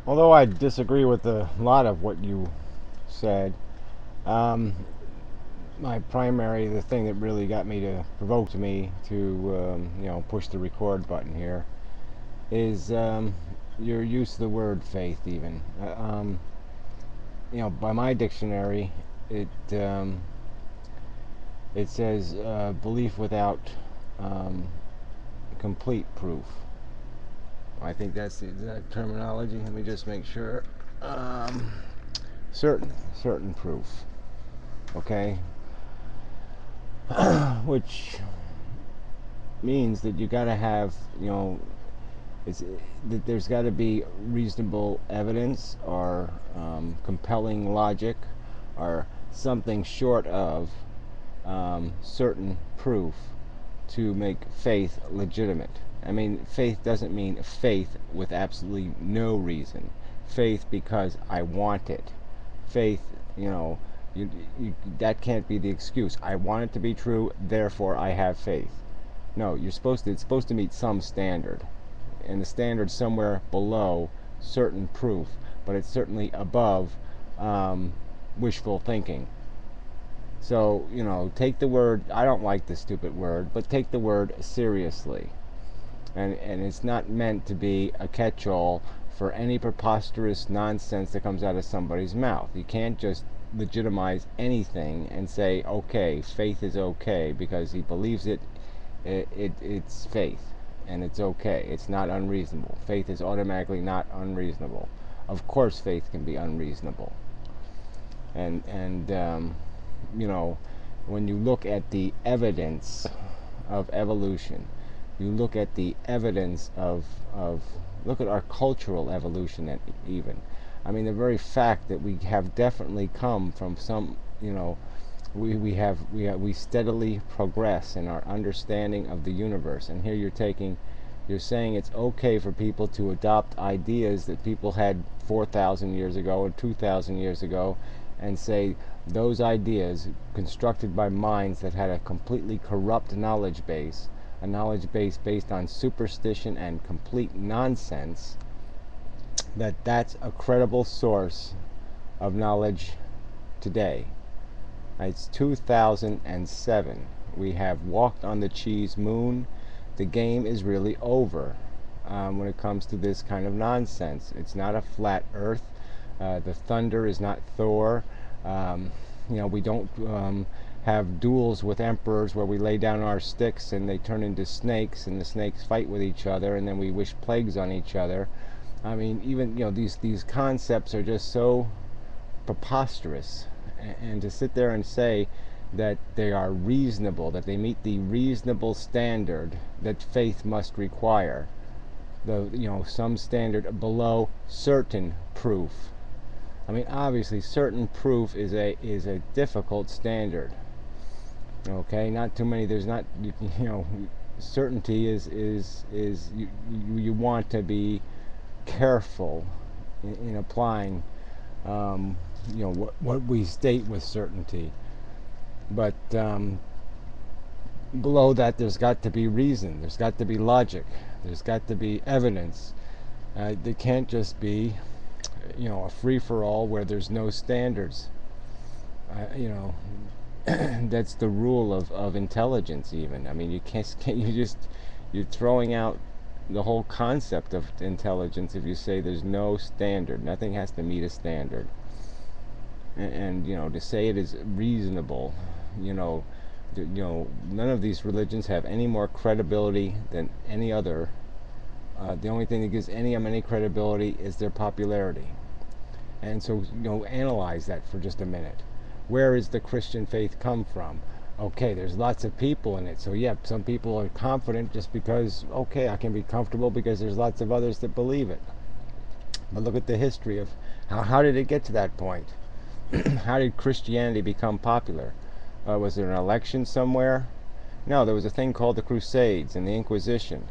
Although I disagree with a lot of what you said, um, the thing that really got me to provoked me to, push the record button here is your use of the word faith. Even, by my dictionary, it um, it says belief without um, complete proof. I think that's the exact terminology. Let me just make sure. Um, certain proof. Okay, which means that you got to have, it's that there's got to be reasonable evidence or compelling logic or something short of certain proof to make faith legitimate. I mean, faith doesn't mean faith with absolutely no reason. Faith because I want it. Faith, you know, that can't be the excuse. I want it to be true, therefore I have faith. No, it's supposed to meet some standard. And the standard somewhere below certain proof, but it's certainly above um, wishful thinking. So, take the word, I don't like this stupid word, but take the word seriously. And it's not meant to be a catch-all for any preposterous nonsense that comes out of somebody's mouth. You can't just legitimize anything and say, okay, faith is okay because he believes it's faith and it's okay. It's not unreasonable. Faith is automatically not unreasonable. Of course faith can be unreasonable. And when you look at the evidence of evolution, you look at the evidence of look at our cultural evolution. Even, I mean, the very fact that we have definitely come from some, we steadily progress in our understanding of the universe. And here you're saying it's okay for people to adopt ideas that people had 4,000 years ago or 2,000 years ago, and say those ideas constructed by minds that had a completely corrupt knowledge base, a knowledge base based on superstition and complete nonsense, that's a credible source of knowledge today. It's 2007. We have walked on the cheese moon. The game is really over when it comes to this kind of nonsense. It's not a flat earth. The thunder is not Thor. We don't have duels with emperors where we lay down our sticks and they turn into snakes and the snakes fight with each other and then we wish plagues on each other. I mean, even these concepts are just so preposterous, and to sit there and say that they are reasonable, that they meet the reasonable standard that faith must require, some standard below certain proof. I mean, obviously, certain proof is a difficult standard. Okay, not too many. There's not, certainty is you want to be careful in applying, what we state with certainty. But below that, there's got to be reason. There's got to be logic. There's got to be evidence. There can't just be, a free-for-all where there's no standards. That's the rule of intelligence. Even, I mean, you're throwing out the whole concept of intelligence if you say there's no standard. Nothing has to meet a standard. And to say it is reasonable, none of these religions have any more credibility than any other. The only thing that gives any of them any credibility is their popularity. And so, analyze that for just a minute. Where is the Christian faith come from? Okay, there's lots of people in it. So yeah, some people are confident just because, okay, I can be comfortable because there's lots of others that believe it. But look at the history of how did it get to that point? How did Christianity become popular? Was there an election somewhere? No, there was a thing called the Crusades and the Inquisition.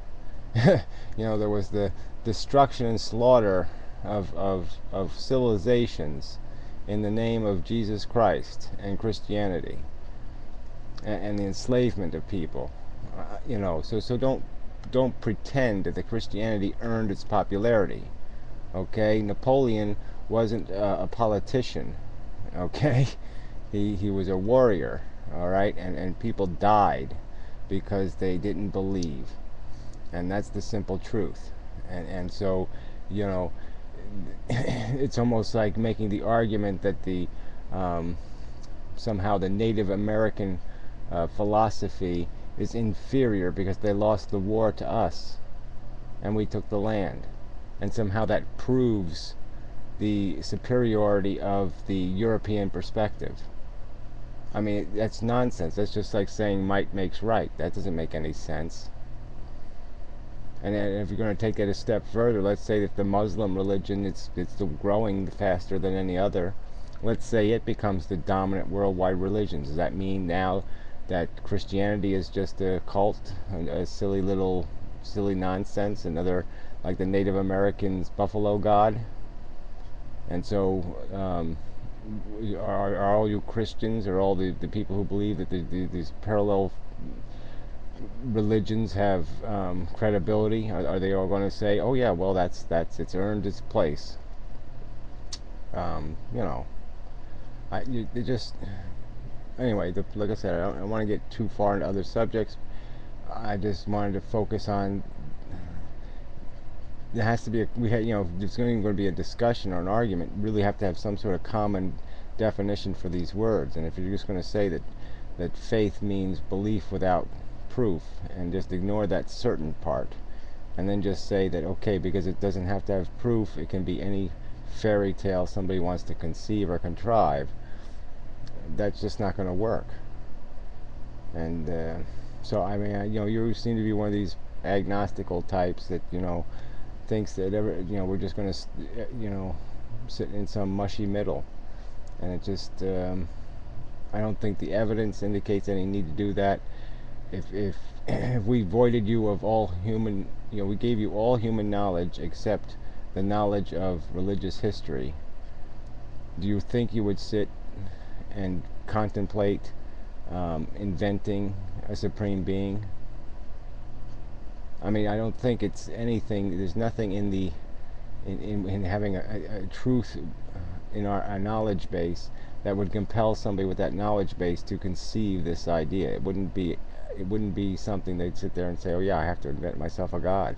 There was the destruction and slaughter of civilizations in the name of Jesus Christ and Christianity, and the enslavement of people. So don't pretend that the Christianity earned its popularity. Okay, Napoleon wasn't a politician. Okay, he was a warrior. All right, and people died because they didn't believe, and that's the simple truth. And so, you know, it's almost like making the argument that the somehow the Native American philosophy is inferior because they lost the war to us and we took the land, and somehow that proves the superiority of the European perspective. I mean, that's nonsense. That's just like saying might makes right. That doesn't make any sense. And if you're going to take it a step further, let's say that the Muslim religion, it's growing faster than any other. Let's say it becomes the dominant worldwide religion. Does that mean now that Christianity is just a cult, a silly little, silly nonsense, another like the Native Americans' buffalo god? And so, are all you Christians, or all the people who believe that these parallel religions have credibility? Are they all going to say, "Oh yeah, well it's earned its place"? You know, they just anyway. Like I said, I don't want to get too far into other subjects. I just wanted to focus on. There has to be if there's going to be a discussion or an argument, you really have to have some sort of common definition for these words. And if you're just going to say that faith means belief without proof, and just ignore that certain part, and then just say that, okay, because it doesn't have to have proof, it can be any fairy tale somebody wants to conceive or contrive, that's just not going to work. And so I mean, you seem to be one of these agnostical types that thinks that we're just going to sit in some mushy middle. And it just I don't think the evidence indicates any need to do that. If if we voided you of all human, we gave you all human knowledge except the knowledge of religious history, do you think you would sit and contemplate inventing a supreme being? I mean, I don't think it's anything. There's nothing in having a truth in our knowledge base that would compel somebody with that knowledge base to conceive this idea. It wouldn't be something they'd sit there and say, "Oh yeah, I have to invent myself a god."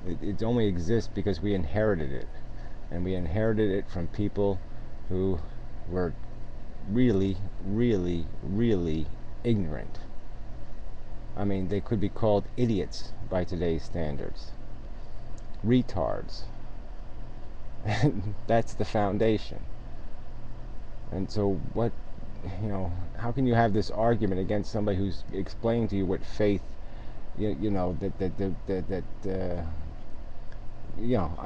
It only exists because we inherited it, and we inherited it from people who were really, really, really ignorant. I mean, they could be called idiots by today's standards. Retards. And that's the foundation. And so how can you have this argument against somebody who's explaining to you what faith, I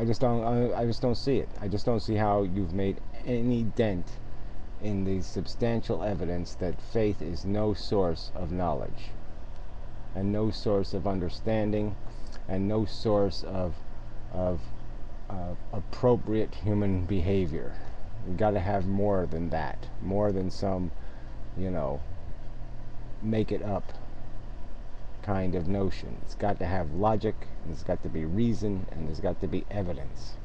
just don't see it. I just don't see how you've made any dent in the substantial evidence that faith is no source of knowledge, and no source of understanding, and no source of appropriate human behavior. You've got to have more than that, more than some, make it up kind of notion. It's got to have logic, and it's got to be reason, and there's got to be evidence.